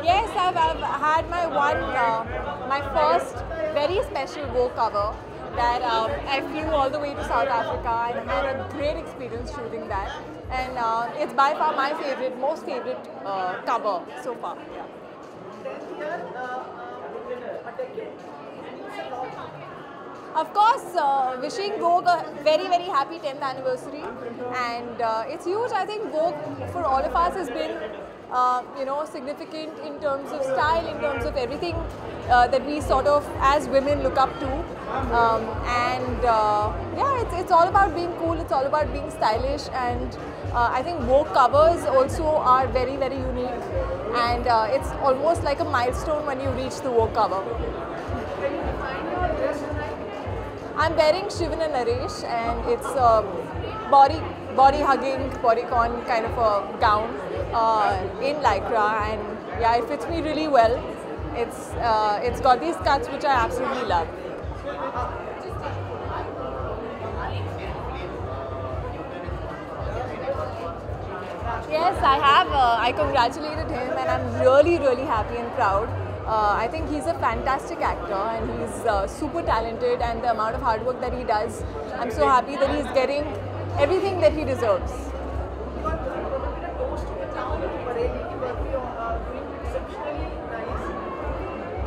Yes, I've had my first very special Vogue cover that I flew all the way to South Africa and had a great experience shooting that. And it's by far my favorite, most favorite cover so far. Yeah. Of course, wishing Vogue a very, very happy 10th anniversary. And it's huge. I think Vogue for all of us has been, significant in terms of style, in terms of everything that we sort of, as women, look up to. Yeah, it's all about being cool. It's all about being stylish. And I think Vogue covers also are very, very unique. And it's almost like a milestone when you reach the Vogue cover. I'm wearing Shivan and Naresh, and it's a body hugging, bodycon kind of a gown in lycra, and yeah, it fits me really well. It's got these cuts which I absolutely love. Yes, I have. I congratulated him, and I'm really, really happy and proud. I think he's a fantastic actor, and he's super talented, and the amount of hard work that he does, I'm so happy that he's getting everything that he deserves.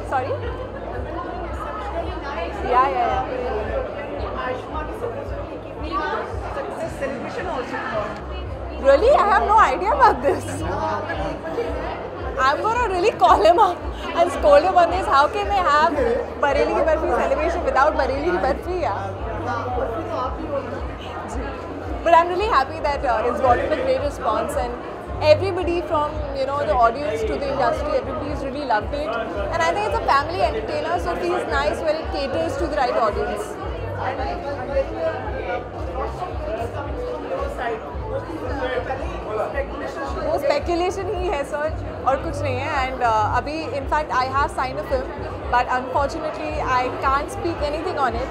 Sorry? Yeah. Really? I have no idea about this. I'm going to really call him up and scold him on this. How can they have Bareilly Ki Barfi celebration without Bareilly Ki Barfi? Yeah. But I'm really happy that it's gotten a great response, and everybody from the audience to the industry, everybody's really loved it. And I think it's a family entertainer, so it feels nice when it caters to the right audience. वो speculation ही है sir और कुछ नहीं है. And अभी in fact I have signed a film, but unfortunately I can't speak anything on it.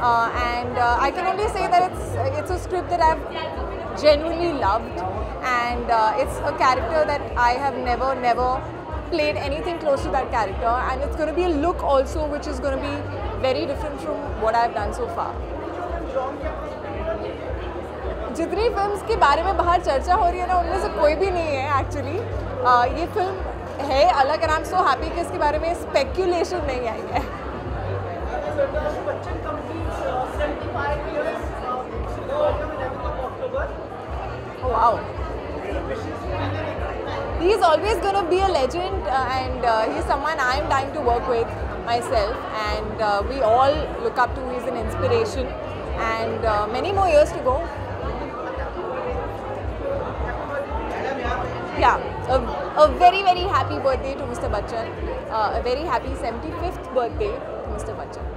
And I can only say that it's a script that I've genuinely loved, and it's a character that I have never played anything close to that character, and it's going to be a look also which is going to be very different from what I've done so far. जितनी films के बारे में बाहर चर्चा हो रही है ना, उनमें से कोई भी नहीं है एक्चुअली. ये फिल्म है अलग, and I'm so happy कि इसके बारे में स्पेक्यूलेशन नहीं आई है. Oh, wow. He's always going to be a legend, and he's someone I'm dying to work with myself, and we all look up to. He's an inspiration, and many more years to go. Yeah, a very, very happy birthday to Mr. Bachchan. A very happy 75th birthday to Mr. Bachchan.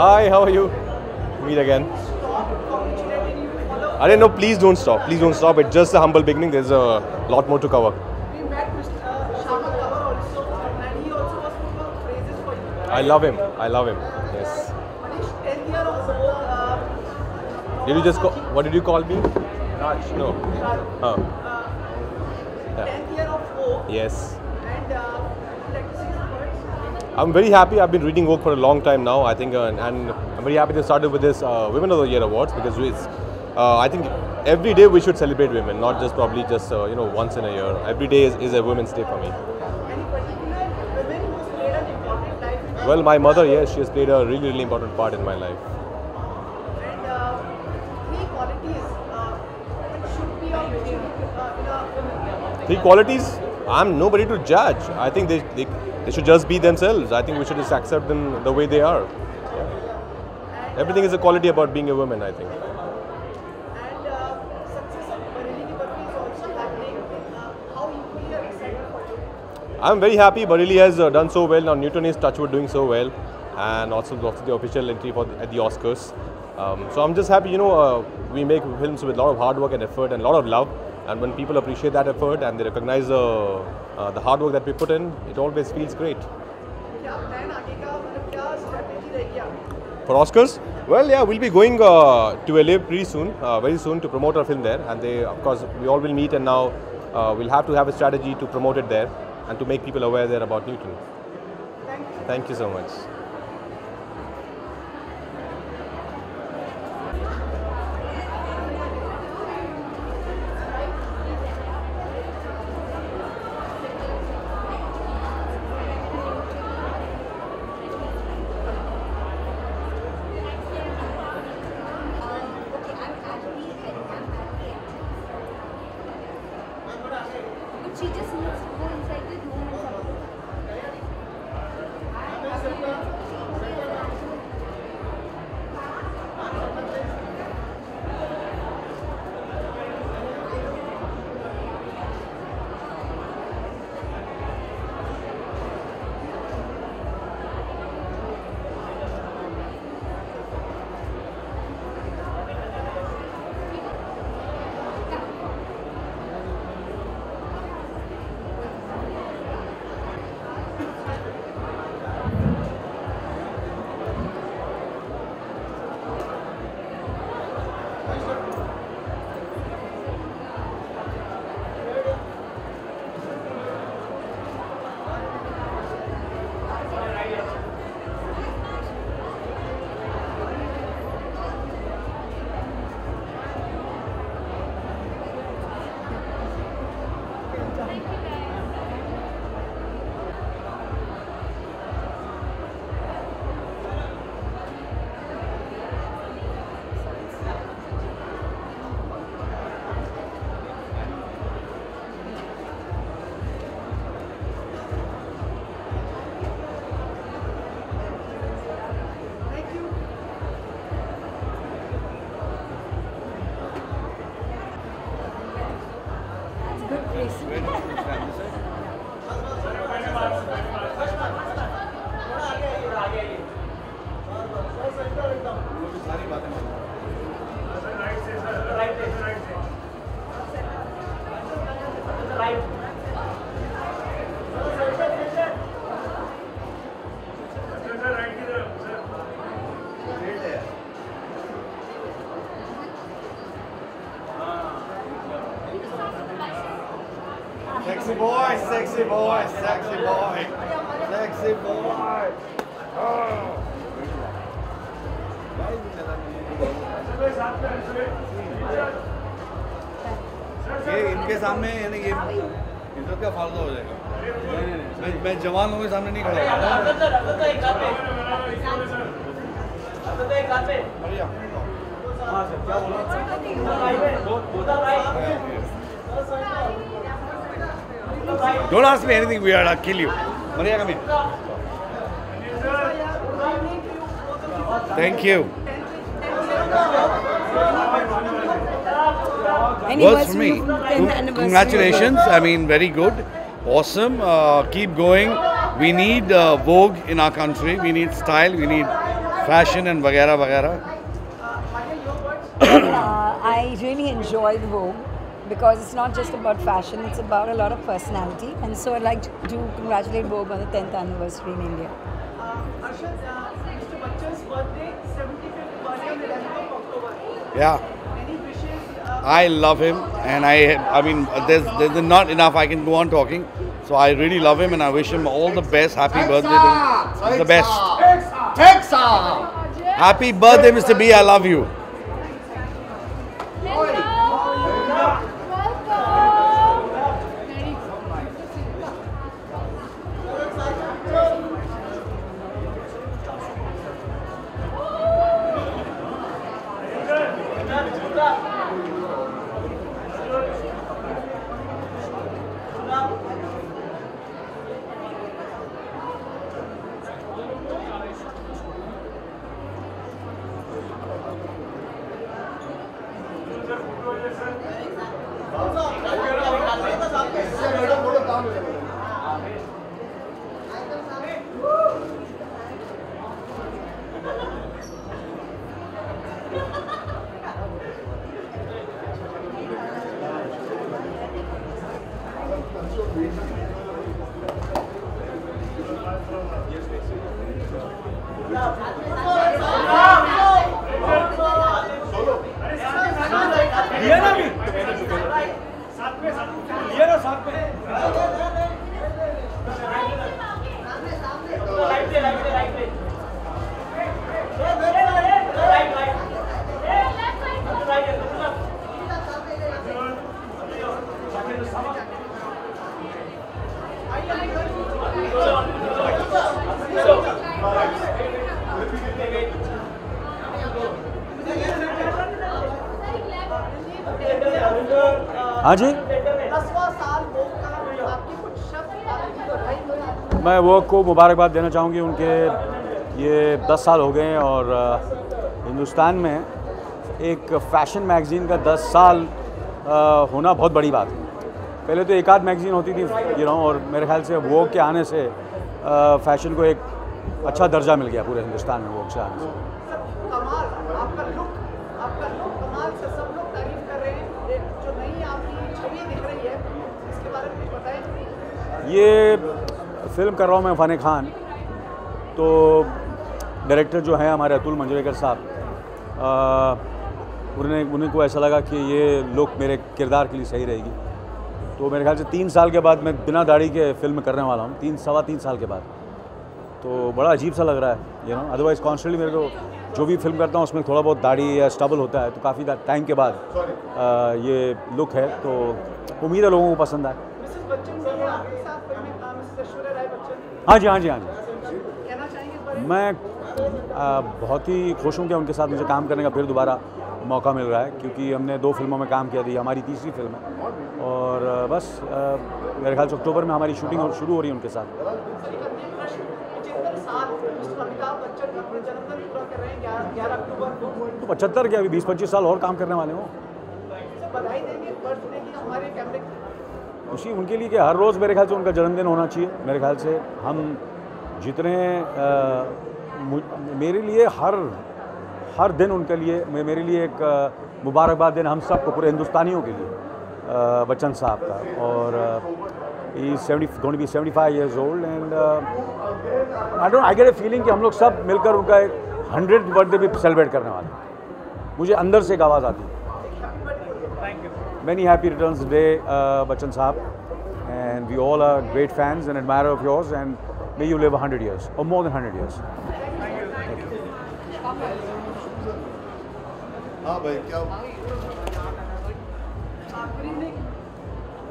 Hi, how are you? Meet again. I didn't know. Please don't stop. Please don't stop. It's just a humble beginning. There's a lot more to cover. We met Mr. Shama Kavar also, and he also was full of praises for you. I love him. I love him. Yes. Manish, 10 year of so, Did you just call? What did you call me? Raj. No. Oh. 10th year of Vogue, Yes. and like to see some words. I'm very happy. I've been reading Vogue for a long time now. I think, and I'm very happy to start with this Women of the Year awards because it's. I think every day we should celebrate women, not just probably just once in a year. Every day is a Women's Day for me. Any particular women who's played an important life in Well, my mother, yes, she has played a really, really important part in my life. and three qualities that should be of in a woman. Three qualities. I'm nobody to judge. I think they should just be themselves. I think we should just accept them the way they are. Yeah. Everything is a quality about being a woman, I think. And success of Bareilly Ki Barfi is also happening. How equally are excited for you? I'm very happy. Bareilly has done so well. Now Newton is Touchwood doing so well, and also the official entry at the Oscars. So I'm just happy. We make films with a lot of hard work and effort and a lot of love. And when people appreciate that effort and they recognize the hard work that we put in, it always feels great. क्या plan आगे का मतलब क्या strategy रहेगी आपकी? For Oscars? Well, yeah, we'll be going to LA pretty soon, very soon, to promote our film there. And of course, we all will meet, and now we'll have to have a strategy to promote it there and to make people aware there about Newton. Thank you. Thank you so much. She just needs to go inside the room and something. Thank you. Good place. Sexy boy, sexy boy, sexy boy, sexy boy. ये इनके सामने यानी ये इनका क्या फालतू हो जाएगा? मैं जवान लोगों के सामने नहीं खड़ा हूँ। बढ़िया। हाँ सर, क्या बोला? Don't ask me anything weird, I'll kill you. Maria, come here. Thank you. Works for me. Congratulations. I mean, very good. Awesome. Keep going. We need Vogue in our country. We need style. We need fashion and वगैरह वगैरह. I really enjoy the Vogue because it's not just about fashion, it's about a lot of personality. And so I'd like to congratulate Vogue on the 10th anniversary in India. Arshad, Mr. Bachchan's birthday, 75th birthday on the 11th of October. Yeah. Any wishes? I love him, and I mean, there's not enough. I can go on talking. So I really love him, and I wish him all the best. Happy birthday to him. He's the best. Happy birthday, Mr. B. I love you. हाँ जी, 10वां साल वोग का, आपकी कुछ शब्द आपकी बधाई. मैं वोग को मुबारकबाद देना चाहूँगी. उनके ये 10 साल हो गए हैं और हिंदुस्तान में एक फ़ैशन मैगज़ीन का 10 साल होना बहुत बड़ी बात है. पहले तो एक आध मैगज़ीन होती थी और मेरे ख्याल से वोग के आने से फ़ैशन को एक अच्छा दर्जा मिल गया पूरे हिंदुस्तान में वोग से आने से. कमाल, आपका लुक कमाल से सब लोग तारीफ कर रहे हैं. जो नई आपकी छवि दिख रही है, इसके बारे में कुछ बताएं. ये फिल्म कर रहा हूँ मैं फ़न खान. तो डायरेक्टर जो हैं हमारे अतुल मंजरेकर साहब, उन्हें को ऐसा लगा कि ये लुक मेरे किरदार के लिए सही रहेगी. तो मेरे ख्याल से 3 साल के बाद मैं बिना दाढ़ी के फिल्म करने वाला हूँ, सवा तीन साल के बाद. तो बड़ा अजीब सा लग रहा है अदरवाइज़ कॉन्स्टेंटली मेरे को जो भी फिल्म करता हूँ उसमें थोड़ा बहुत दाढ़ी या स्टबल होता है. तो काफ़ी टाइम के बाद ये लुक है. तो उम्मीद है लोगों को पसंद आए. मिसेस बच्चन जी आपके साथ फिल्म में मिसेस ऐश्वर्या राय बच्चन, हाँ जी. कहना चाहेंगे इस बारे में? मैं बहुत ही खुश हूँ कि उनके साथ मुझे काम करने का फिर दोबारा मौका मिल रहा है, क्योंकि हमने 2 फिल्मों में काम किया था. हमारी तीसरी फिल्म है और बस मेरे ख्याल से अक्टूबर में हमारी शूटिंग शुरू हो रही है उनके साथ. 75 साल मिस्टर अमिताभ बच्चन अपने जन्मदिन पूरा कर रहे हैं 11 अक्टूबर को. तो 75 क्या, अभी 20-25 साल और काम करने वाले हों. बधाई देंगे बर्थडे की हमारे कैमरे की. खुशी उनके लिए कि हर रोज़ मेरे ख्याल से उनका जन्मदिन होना चाहिए. मेरे ख्याल से हम जितने मेरे लिए हर दिन उनके लिए मेरे लिए एक मुबारकबाद देना हम सबको, पूरे हिंदुस्तानियों के लिए बच्चन साहब का. और he is going to be 75 years old and I get a feeling कि हम लोग सब मिलकर उनका एक 100th बर्थडे भी सेलिब्रेट करने वाले हैं. मुझे अंदर से एक आवाज़ आती है. Many happy returns today, Bachchan Saab, and we all are great fans and admirer of yours, and may you live 100 years or more than 100 years. हाँ भाई, क्या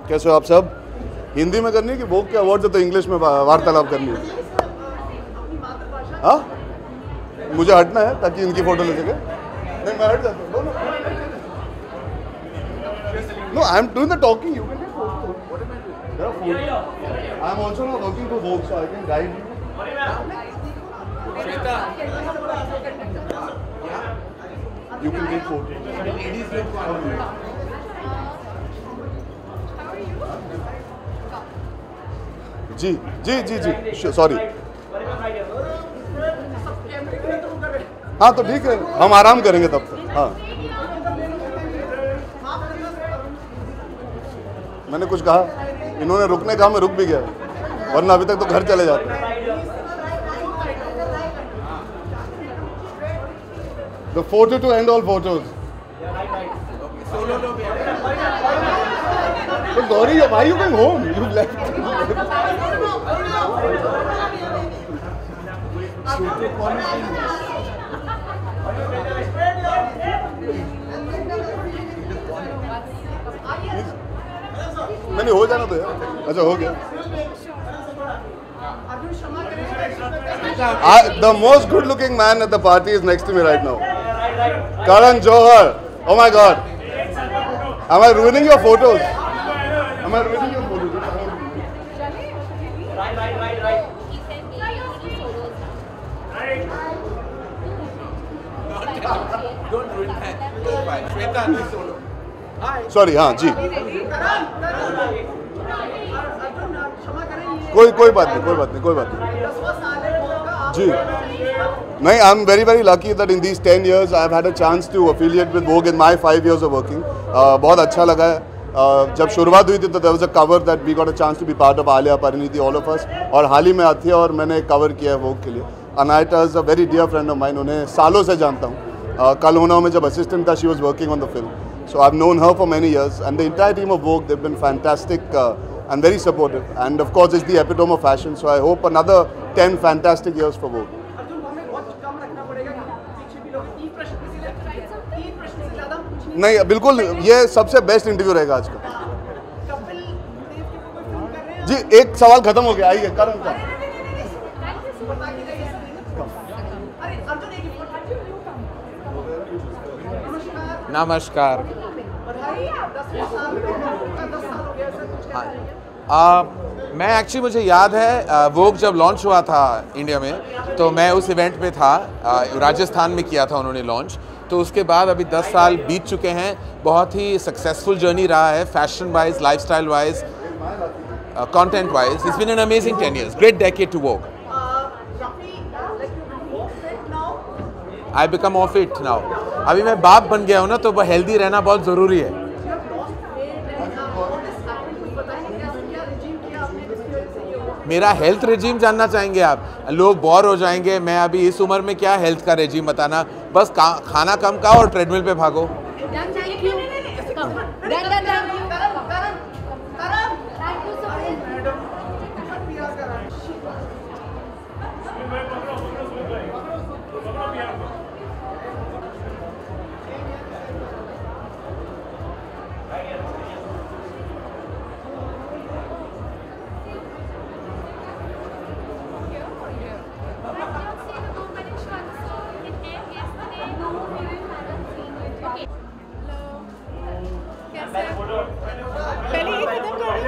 कैसे हो आप सब? हिंदी में करनी है कि वोग के अवार्ड है तो इंग्लिश में वार्तालाप करनी है? हाँ, मुझे हटना है ताकि इनकी फोटो ले सके. नहीं, मैं हट जाता हूँ. No, I am doing the talking. You can take photos. What am I doing? There are photos. I am also not working for Vogue, so I can guide you. You can take photos. जी, sorry. हाँ तो ठीक है, हम आराम करेंगे तब तक। हाँ मैंने कुछ कहा, इन्होंने रुकने कहा, मैं रुक भी गया, वरना अभी तक तो घर चले जाते। The photo to end all photos. But Gauri, why are you going home? You left. नहीं हो जाना तो यार। अच्छा हो गया। The most good-looking man at the party is next to me right now. Karan Johar. Oh my God. Am I ruining your photos? Am I ruining your photos? Don't ruin that. It's fine. Shweta, do solo. Sorry, हाँ जी। कोई बात नहीं जी। नहीं, I'm very lucky that in these 10 years I've had a chance to affiliate with Vogue in my 5 years of working. बहुत अच्छा लगा है। जब शुरुआत हुई थी तो there was a cover that we got a chance to be part of, Alia, Parineeti, all of us, और हाल ही में आती है और मैंने कवर किया है Vogue के लिए। Anayata is a very dear friend of mine, उन्हें सालों से जानता हूँ। कल होना में जब असिस्टेंट था, she was working on the film, so I've known her for many years, and the entire team of Vogue, they've been fantastic and very supportive, and of course it's the epitome of fashion, so I hope another 10 fantastic years for Vogue. नहीं बिल्कुल, ये सबसे best interview रहेगा आज का जी। एक सवाल खत्म हो गया, आइए करण का। नमस्कार। मैं एक्चुअली, मुझे याद है वोग जब लॉन्च हुआ था इंडिया में, तो मैं उस इवेंट पे था। राजस्थान में किया था उन्होंने लॉन्च। तो उसके बाद अभी 10 साल बीत चुके हैं। बहुत ही सक्सेसफुल जर्नी रहा है, fashion wise, lifestyle wise, content wise. It's been an amazing 10 years, great decade to Vogue. I become of it now. अभी मैं बाप बन गया हूँ ना, तो हेल्दी रहना बहुत ज़रूरी है। मेरा हेल्थ रेजिम जानना चाहेंगे आप? लोग बोर हो जाएंगे। मैं अभी इस उम्र में क्या हेल्थ का रेजिम बताना, बस खाना कम खाओ और ट्रेडमिल पे भागो। पहले ये खत्म कर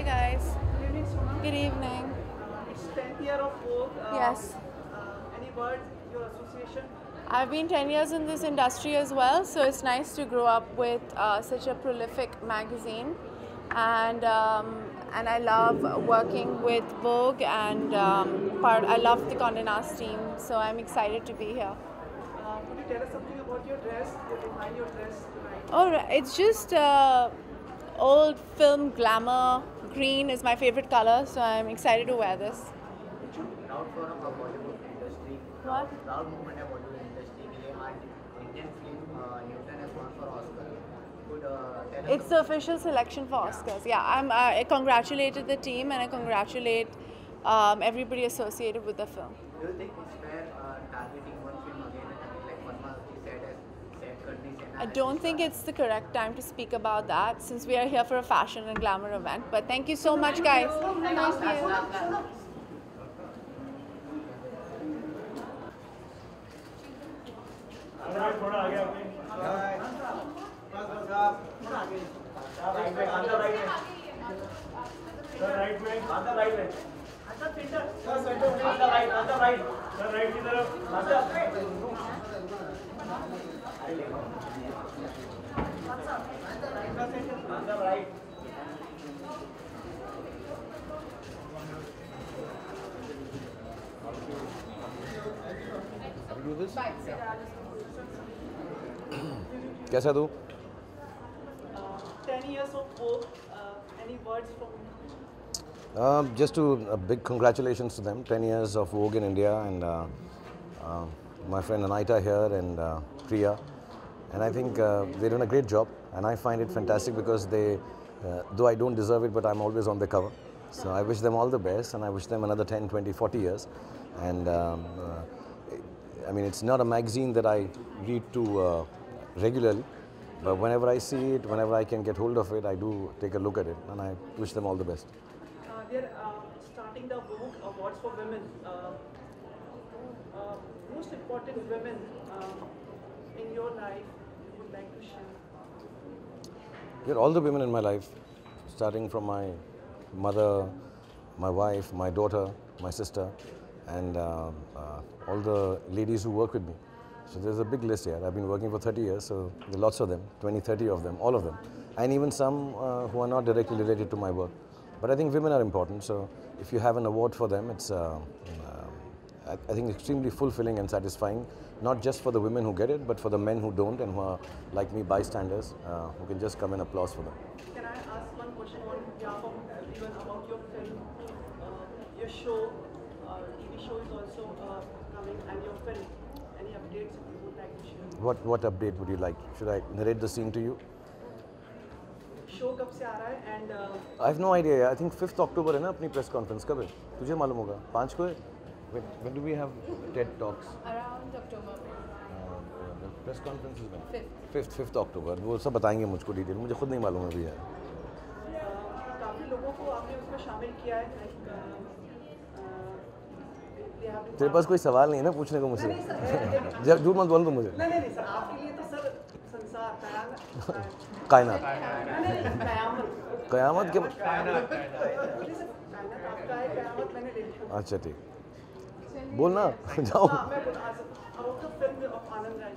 Hi guys. Good evening, Sonam. Good evening. It's 10th year of Vogue. Yes. Any word, your association? I've been 10 years in this industry as well, so it's nice to grow up with such a prolific magazine. And I love working with Vogue, and I love the Condé Nast team, so I'm excited to be here. Could you tell us something about your dress? Define your dress tonight. Oh, it's just old film glamour. Green is my favorite color, so I'm excited to wear this. Proud for our Bollywood industry. What? Proud moment है Bollywood industry के लिए आज Indian film Newton has won for Oscar. Could tell us It's the official selection for Oscars. Yeah, I congratulated the team and I congratulate everybody associated with the film. Do you think it's fair targeting one film again and again like Padma said as said Karni Sena? I don't think it's the correct time to speak about that since we are here for a fashion and glamour event. But thank you so much, guys. Thank you. कैसा दूँ? 10 years of Vogue. Any words from Just a big congratulations to them. 10 years of Vogue in India, and my friend Anita here and Priya, and I think they're doing a great job. And I find it fantastic because they, though I don't deserve it, but I'm always on the cover. So I wish them all the best, and I wish them another 10, 20, 40 years. And I mean, it's not a magazine that I read to regularly, but whenever I see it, whenever I can get hold of it, I do take a look at it, and I wish them all the best. they're starting the Vogue Awards for women. Most important women in your life you would like to share? Yeah, all the women in my life, starting from my mother, my wife, my daughter, my sister, and all the ladies who work with me. So there's a big list here. I've been working for 30 years, so there are lots of them, 20, 30 of them, all of them. And even some who are not directly related to my work. But I think women are important, so if you have an award for them, it's I think extremely fulfilling and satisfying, not just for the women who get it, but for the men who don't and who are like me, bystanders, who can just come and applause for them. Can I ask one question on behalf of everyone about your film? Your show, TV show is also coming, and your film. Any updates you would like to share? What update would you like? Should I narrate the scene to you? Show कब से आ रहा है and I have no idea. I think 5th October है ना अपनी press conference कब है? तुझे मालूम होगा. 5 को है? When do we have TED Talks? Around October. The press conference is when? 5th. 5th October. वो सब बताएंगे मुझको डिटेल. मुझे खुद नहीं मालूम है भैया. काफी लोगों को आपने उसमें शामिल किया है. तेरे पास कोई सवाल नहीं है ना पूछने को मुझसे? जब झूठ मत बोल तो मुझे. नहीं सर, आपके लिए तो सर संसार कायनात. कयामत कयामत के आपका है, कयामत मैंने ले लिया. अच्छा ठीक. बोल ना जाओ. मैं about the film of Anand Rai.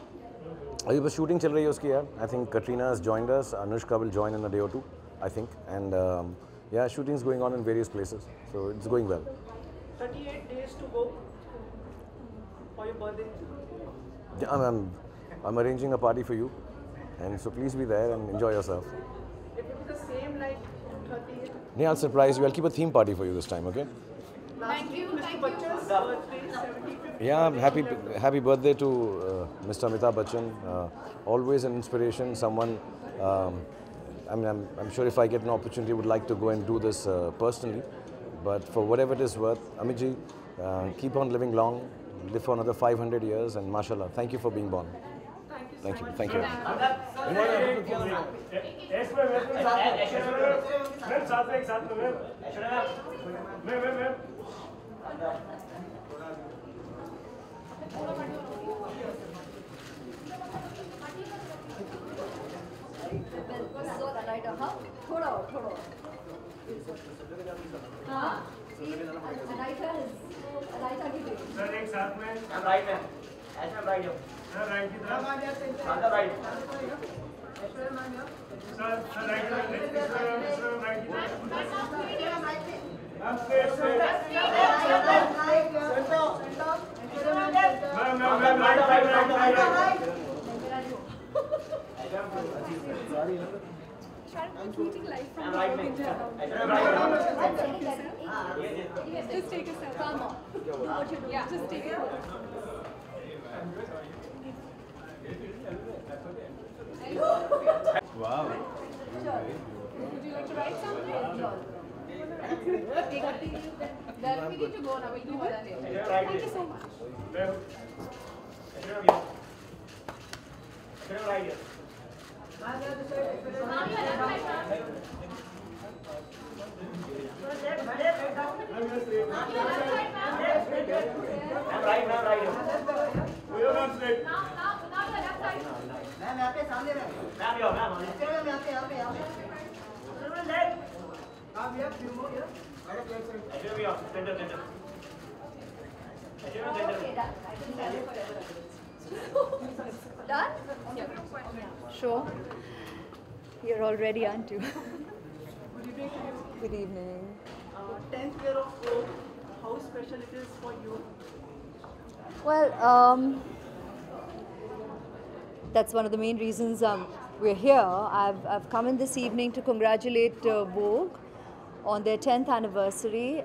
अभी बस शूटिंग चल रही है उसकी यार. I think Katrina has joined us. Anushka will join in a day or two, I think. And yeah, shooting is going on in various places, so it's going well. 38 days to go for your birthday. Yeah, I'm arranging a party for you, and so please be there and enjoy yourself. It will be the same like 38. Yeah, I'll surprise you. I'll keep a theme party for you this time, okay? Thank you. Mr. Bachchan's birthday, 75th. Yeah, happy birthday to Mr. Amitabh Bachchan. Always an inspiration. Someone. I mean, I'm sure if I get an opportunity, would like to go and do this personally. But for whatever it is worth, Amit ji, keep on living long, live for another 500 years, and mashallah, thank you for being born. Thank you. Thank you. थोड़ा sir एक साथ में right में ऐसे में right sir right की तरफ on the right sir right sir right की तरफ ma'am straight ma'am I'm tweeting live from right Vogue India. Just take a selfie. Calm on. Do what you're doing. Yeah. Just take it. Wow. Would you like to write something? Then we need to go now. We'll do that later. Thank you so much. Done? Sure. You're all ready, aren't you? Good evening. 10th year of Vogue, how special it is for you? Well, that's one of the main reasons we're here. I've come in this evening to congratulate Vogue on their 10th anniversary.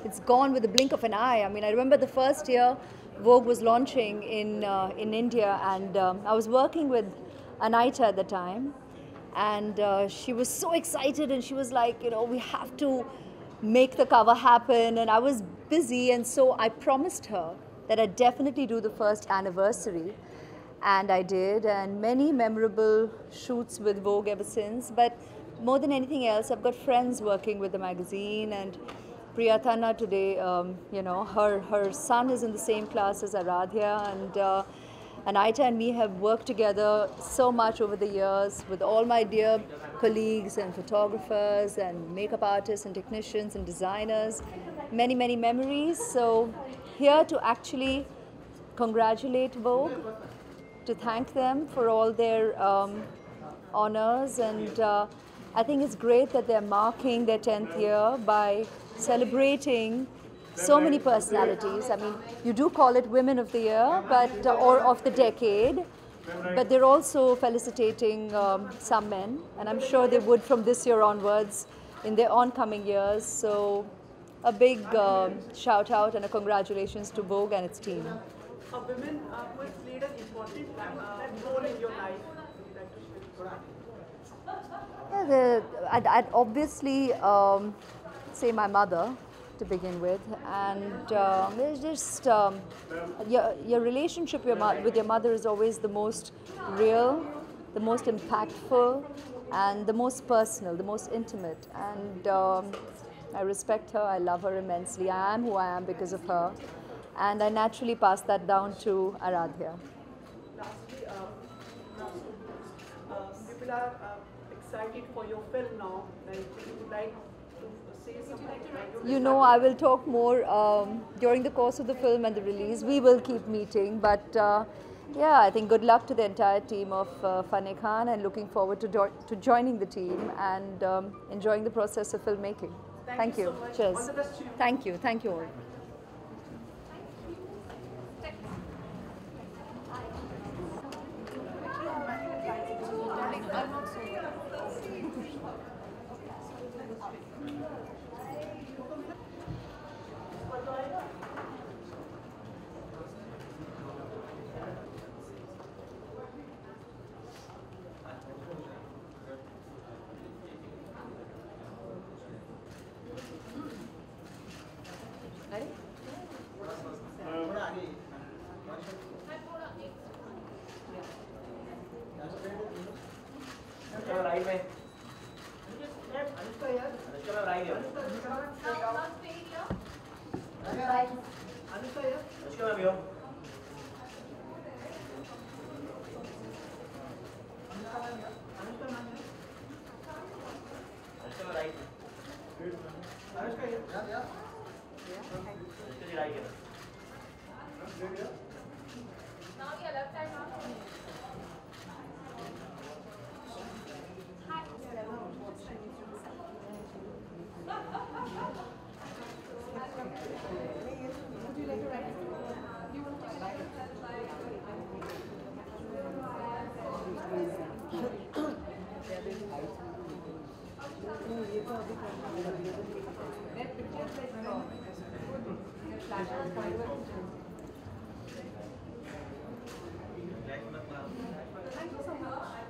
It's gone with the blink of an eye. I mean, I remember the first year Vogue was launching in India, and I was working with Anita at the time, and she was so excited, and she was like, you know, we have to make the cover happen, and I was busy, and so I promised her that I'd definitely do the first anniversary, and I did, and many memorable shoots with Vogue ever since. But more than anything else, I've got friends working with the magazine, and Priyatana today, you know, her son is in the same class as Aradhya, and Anita and me have worked together so much over the years with all my dear colleagues and photographers and makeup artists and technicians and designers. Many, many memories. So here to actually congratulate Vogue, to thank them for all their honors, and I think it's great that they're marking their 10th year by celebrating so many personalities. I mean, you do call it Women of the Year, but or of the decade, but they're also felicitating some men, and I'm sure they would from this year onwards in their oncoming years. So a big shout out and a congratulations to Vogue and its team. A woman who has played an important role in your life. Yeah, I'd obviously say my mother to begin with, and there's just your relationship with your mother is always the most real, the most impactful, and the most personal, the most intimate, and I respect her, I love her immensely. I am who I am because of her, and I naturally pass that down to Aradhya. Lastly, people are excited for your film now, and you would like to say something? You know, I will talk more during the course of the film and the release. We will keep meeting, but yeah, I think good luck to the entire team of Fanny Khan, and looking forward to joining the team and enjoying the process of filmmaking. Thank you. So much. Cheers. All the best to you. Thank you. Thank you all. Right में right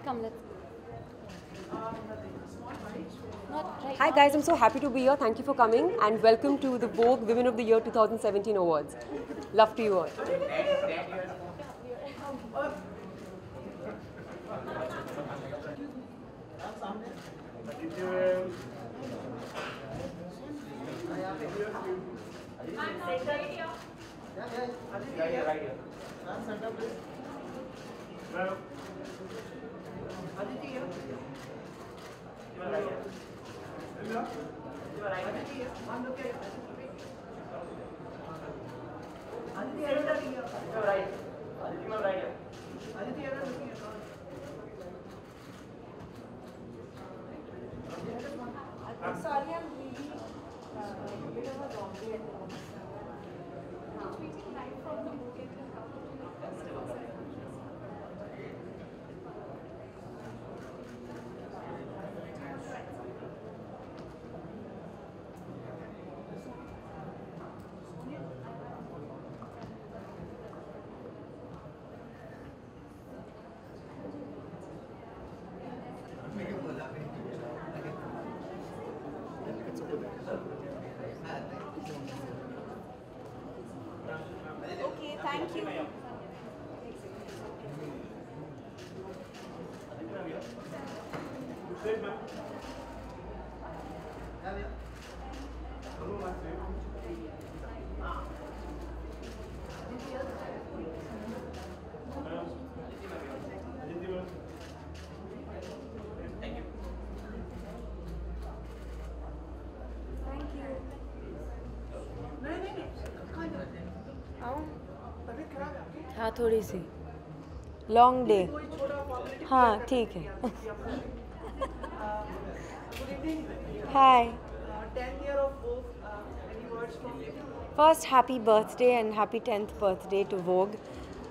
Come, let's. Hi guys, I'm so happy to be here. Thank you for coming and welcome to the Vogue Women of the Year 2017 Awards. Love to you all. I'm sorry, I'm really a bit of a zombie at the moment. Tweeting live from the Vogue Festival. Okay, thank you. हाँ थोड़ी सी long day हाँ ठीक है हाय First, happy birthday and happy 10th birthday to Vogue.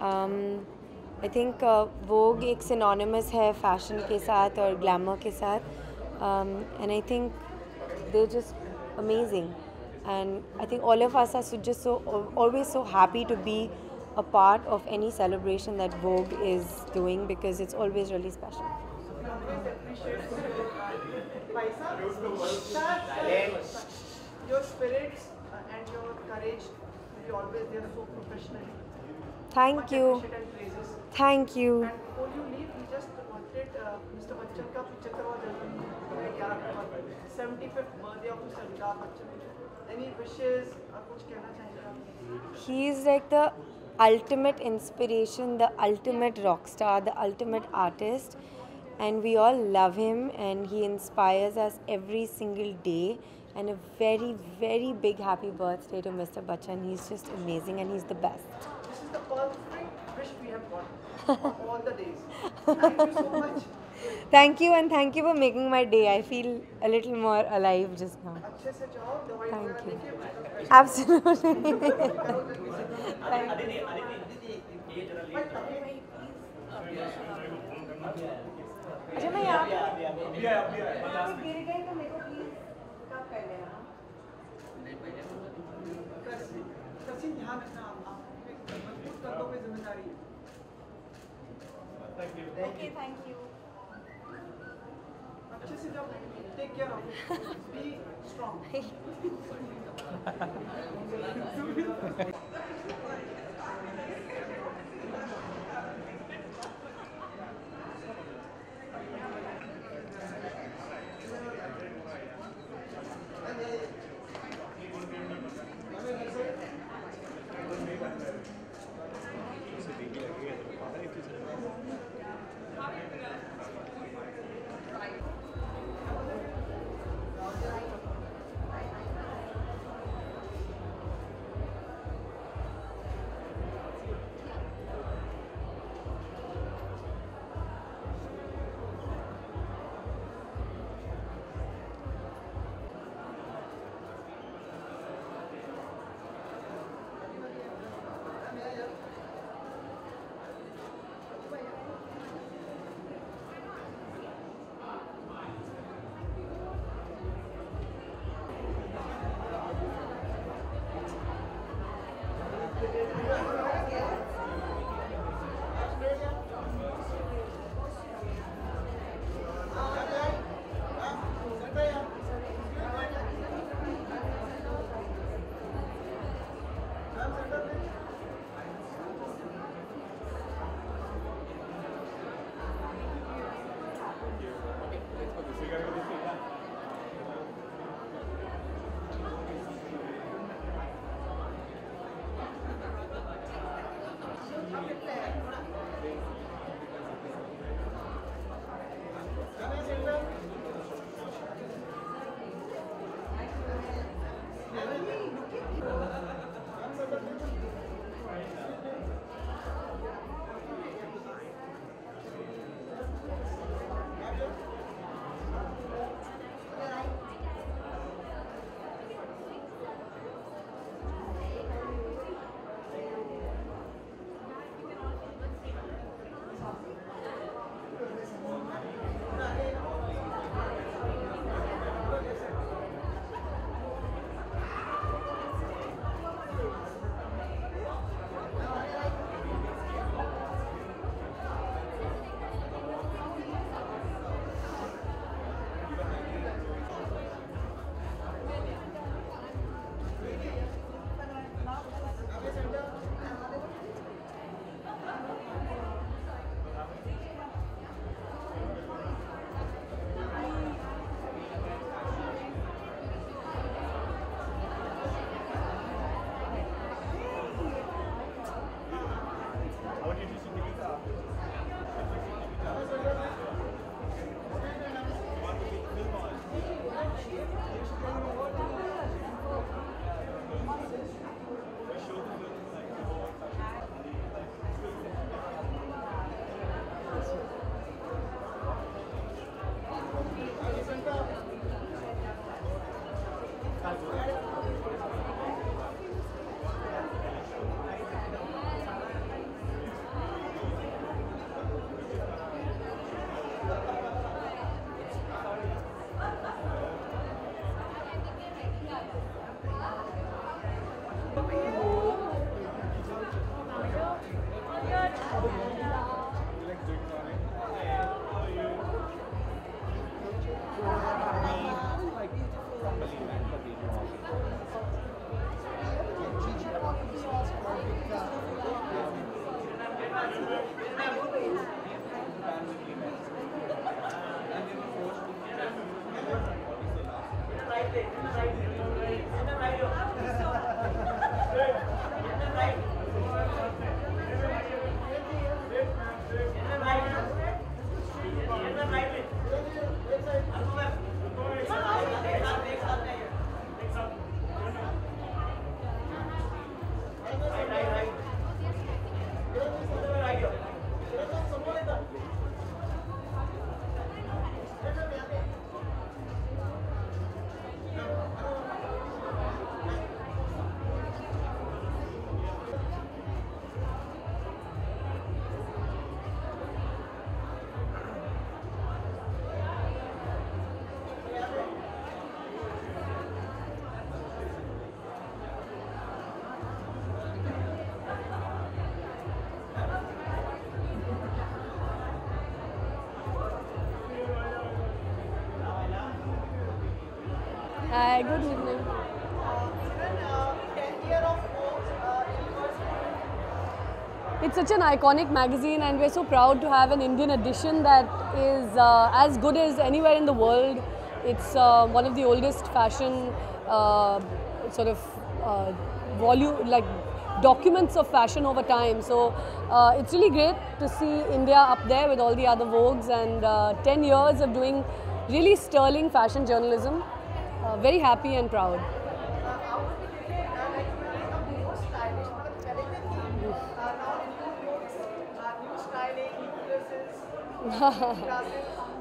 I think Vogue एक synonymous है fashion के साथ और glamour के साथ. And I think they're just amazing. And I think all of us are just always so happy to be a part of any celebration that Vogue is doing because it's always really special. Your spirits and your courage will be always there so professionally. Thank you. Thank you. And before you leave, we just wanted Mr. Bachchan ka picture करवा देते 75th birthday of Mr. Amitabh Bachchan. Any wishes or कुछ कहना चाहेंगे? He is like the ultimate inspiration, the ultimate rock star, the ultimate artist, and we all love him and he inspires us every single day. And a very, very big happy birthday to Mr. Bachchan. He's just amazing and he's the best. This is the perfect wish we have got for all the days. Thank you so much. Thank you and thank you for making my day. I feel a little more alive just now. अच्छे से जाओ, दवाई वगैरह लेके Absolutely. अच्छा मैं यहाँ पे गिर गई तो मेरे को प्लीज पिकअप कर लेना कसिन ध्यान रखना आप मजबूत कंधों पे जिम्मेदारी है ओके थैंक यू अच्छे से जाओ take care of be strong Hi, good evening. It's such an iconic magazine, and we're so proud to have an Indian edition that is as good as anywhere in the world. It's one of the oldest fashion sort of volume, like documents of fashion over time. So it's really great to see India up there with all the other Vogues, and 10 years of doing really sterling fashion journalism. Very happy and proud.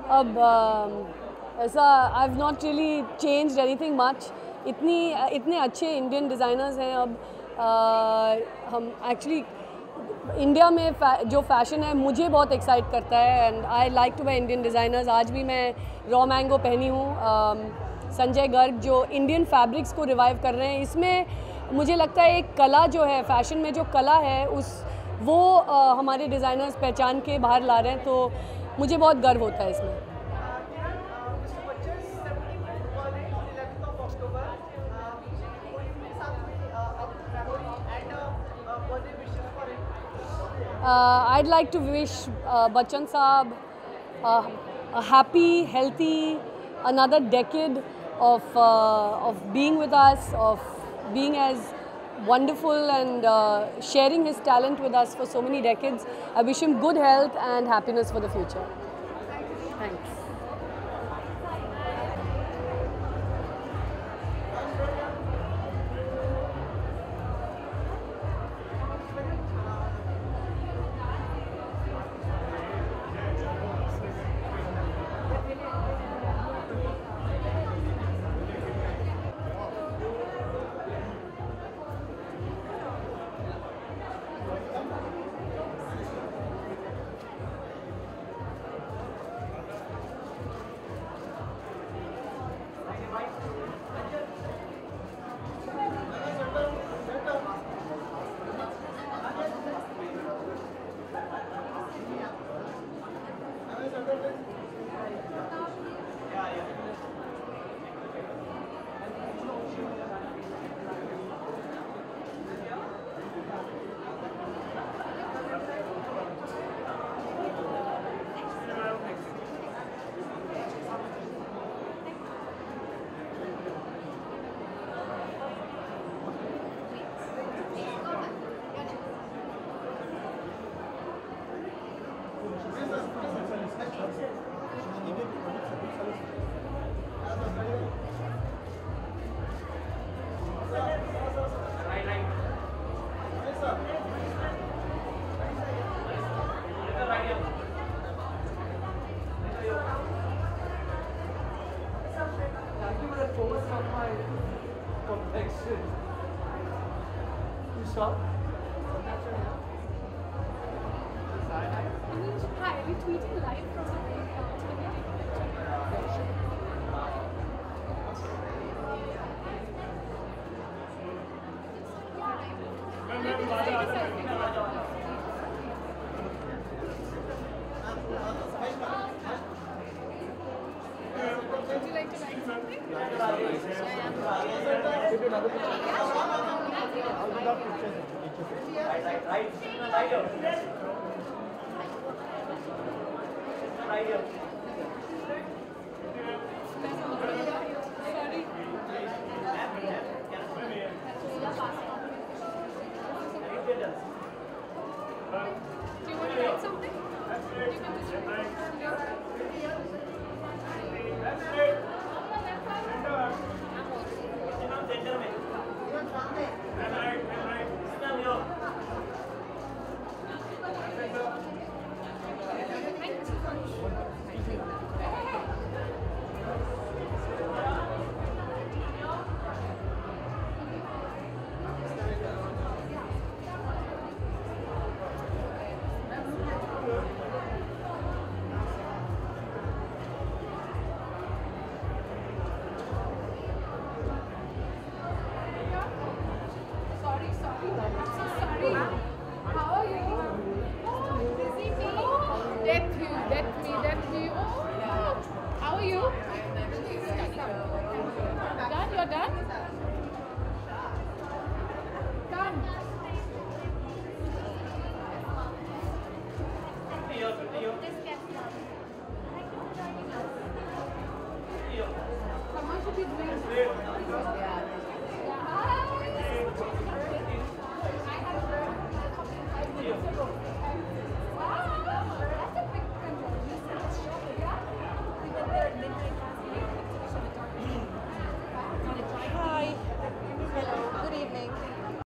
अब ऐसा I've not really changed anything much. इतने अच्छे Indian designers हैं अब हम actually India में जो fashion है मुझे बहुत एक्साइट करता है and I like to buy Indian designers. आज भी मैं रॉ मैंगो पहनी हूँ. संजय गर्ग जो इंडियन फैब्रिक्स को रिवाइव कर रहे हैं, इसमें मुझे लगता है एक कला जो है फैशन में, जो कला है वो हमारे डिज़ाइनर्स पहचान के बाहर ला रहे हैं, तो मुझे बहुत गर्व होता है इसमें. I'd like to wish Bachchan Saab a happy, healthy, another decade of being with us, of being as wonderful and sharing his talent with us for so many decades. I wish him good health and happiness for the future. Thanks. Would you like to write something? Right here.